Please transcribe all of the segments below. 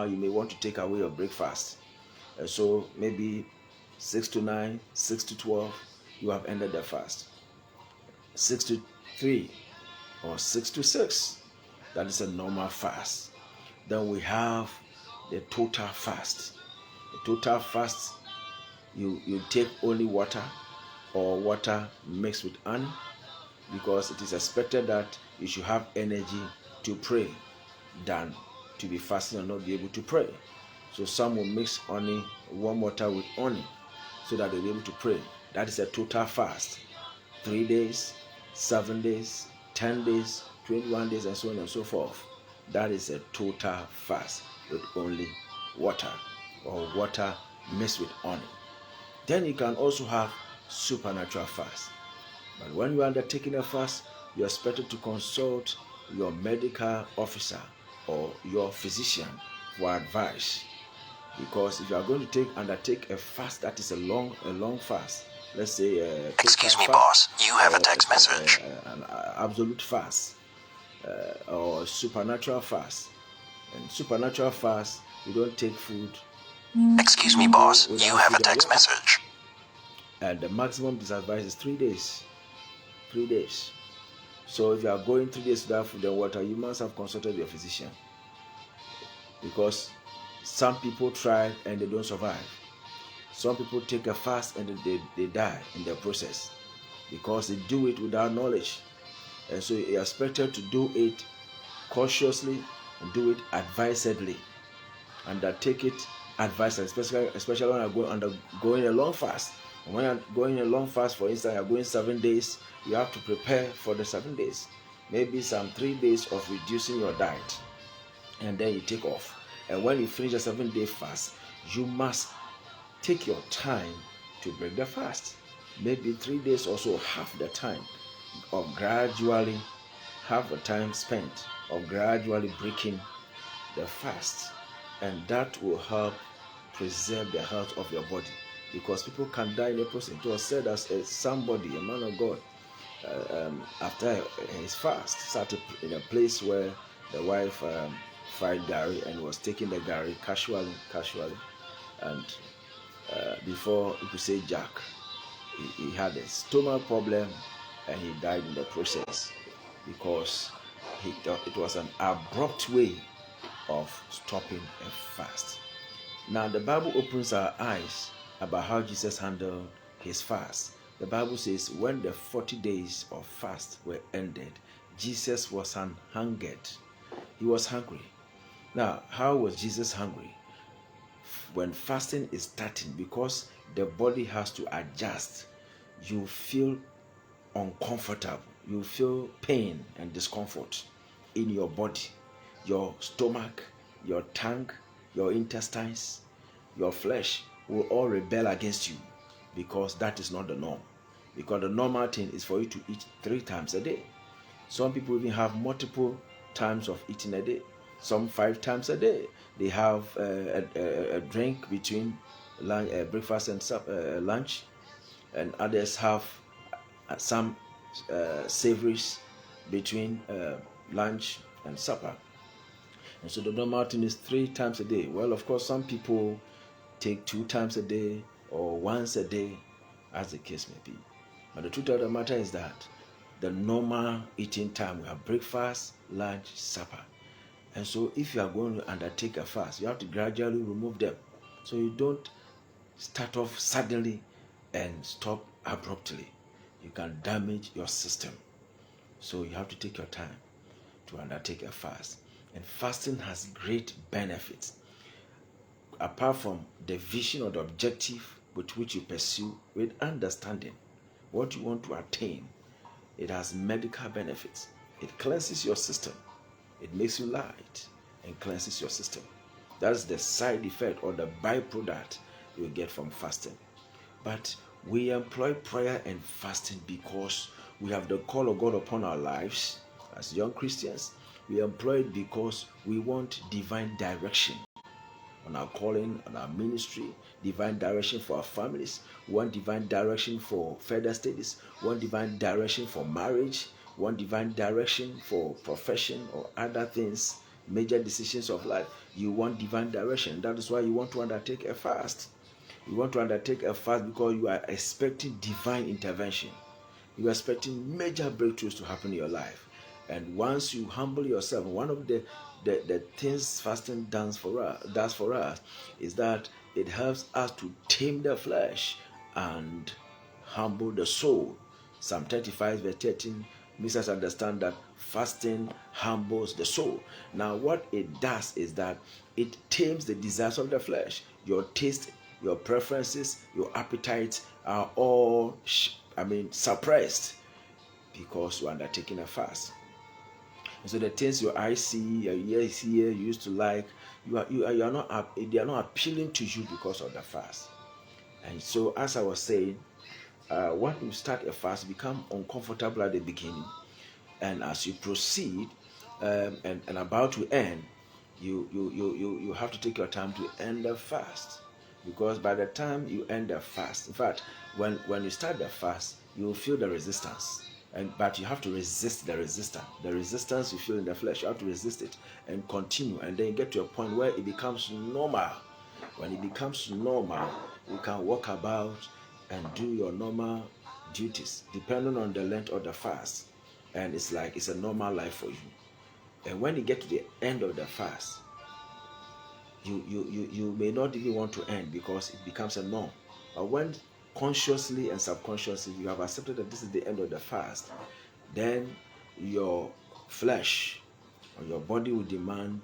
you may want to take away your breakfast. And so maybe 6 to 9, 6 to 12, you have ended the fast. 6 to 3 or 6 to 6, that is a normal fast. Then we have the total fast. The total fast, you take only water or water mixed with honey, because it is expected that you should have energy to pray than to be fasting and not be able to pray. So some will mix honey, warm water with honey, so that they'll be able to pray. That is a total fast. 3 days, 7 days, 10 days, 21 days, and so on and so forth. That is a total fast with only water or water mixed with honey. Then you can also have supernatural fast. But when you are undertaking a fast, you are expected to consult your medical officer or your physician for advice. Because if you are going to undertake a fast that is a long fast, let's say excuse me, fast, boss, you have a text message. An absolute fast or supernatural fast. And supernatural fast, you don't take food. Excuse me, boss, you have a text message. And the maximum disadvice is 3 days. 3 days. So if you are going 3 days without food and water, you must have consulted your physician. Because some people try and they don't survive. Some people take a fast and they die in the process because they do it without knowledge. And so you are expected to do it cautiously and do it advisedly. Undertake it advisedly, especially when you are undergoing a long fast. And when you are going a long fast, for instance, you are going 7 days, you have to prepare for the 7 days. Maybe some 3 days of reducing your diet, and then you take off. And when you finish a 7-day fast, you must take your time to break the fast. Maybe 3 days or so, half the time of gradually, half the time spent of gradually breaking the fast. And that will help preserve the health of your body, because people can die in the process. It was said as somebody, a man of God, after his fast, sat in a place where the wife fried gari and was taking the gari casually, and before he could say jack, he had a stomach problem and he died in the process, because it was an abrupt way of stopping a fast. Now the Bible opens our eyes about how Jesus handled his fast. The Bible says when the 40 days of fast were ended, Jesus was hungered. He was hungry. Now, how was Jesus hungry? When fasting is starting, because the body has to adjust, you feel uncomfortable. You feel pain and discomfort in your body. Your stomach, your tongue, your intestines, your flesh will all rebel against you, because that is not the norm. Because the normal thing is for you to eat 3 times a day. Some people even have multiple times of eating a day. Some 5 times a day. They have a drink between breakfast and lunch, and others have some savories between lunch and supper. And so the normal thing is 3 times a day. Well, of course, some people take 2 times a day or once a day, as the case may be. But the truth of the matter is that the normal eating time, we have breakfast, lunch, supper. And so if you are going to undertake a fast, you have to gradually remove them, so you don't start off suddenly and stop abruptly. You can damage your system. So you have to take your time to undertake a fast. And fasting has great benefits. Apart from the vision or the objective with which you pursue with understanding what you want to attain, it has medical benefits. It cleanses your system. It makes you light and cleanses your system. That's the side effect or the byproduct you get from fasting. But we employ prayer and fasting because we have the call of God upon our lives as young Christians. We employ it because we want divine direction on our calling, on our ministry, divine direction for our families. We want divine direction for further studies. We want divine direction for marriage. We want divine direction for profession or other things major decisions of life. You want divine direction. That is why you want to undertake a fast. You want to undertake a fast because you are expecting divine intervention. You are expecting major breakthroughs to happen in your life. And once you humble yourself, one of the things fasting does for us is that it helps us to tame the flesh and humble the soul. Psalm 35 verse 13 makes us understand that fasting humbles the soul. Now what it does is that it tames the desires of the flesh. Your taste, your preferences, your appetites are all suppressed because you are undertaking a fast. And so the things your eyes see, your ears hear, you used to like, they are not appealing to you because of the fast. And so, as I was saying, when you start a fast, you become uncomfortable at the beginning, and as you proceed and about to end, you have to take your time to end the fast, because by the time you end the fast, in fact, when you start the fast, you will feel the resistance, but you have to resist the resistance you feel in the flesh. You have to resist it and continue, and then you get to a point where it becomes normal. When it becomes normal, you can walk about and do your normal duties depending on the length of the fast, and it's like it's a normal life for you. And when you get to the end of the fast, you may not even want to end because it becomes a norm. But when consciously and subconsciously you have accepted that this is the end of the fast, then your flesh or your body will demand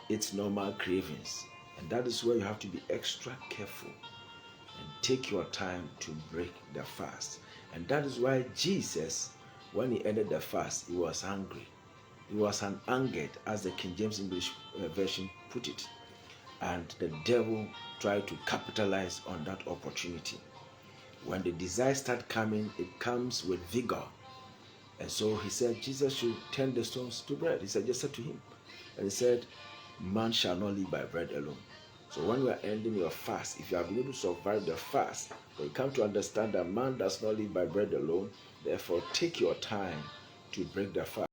its normal cravings. And that is where you have to be extra careful and take your time to break the fast. And that is why Jesus, when he ended the fast, he was hungry. He was angered, as the King James English version put it. And the devil tried to capitalize on that opportunity. When the desires start coming, it comes with vigor. And so he said Jesus should turn the stones to bread. He suggested to him. And he said, man shall not live by bread alone. So when you are ending your fast, if you have been able to survive the fast, then you come to understand that man does not live by bread alone. Therefore, take your time to break the fast.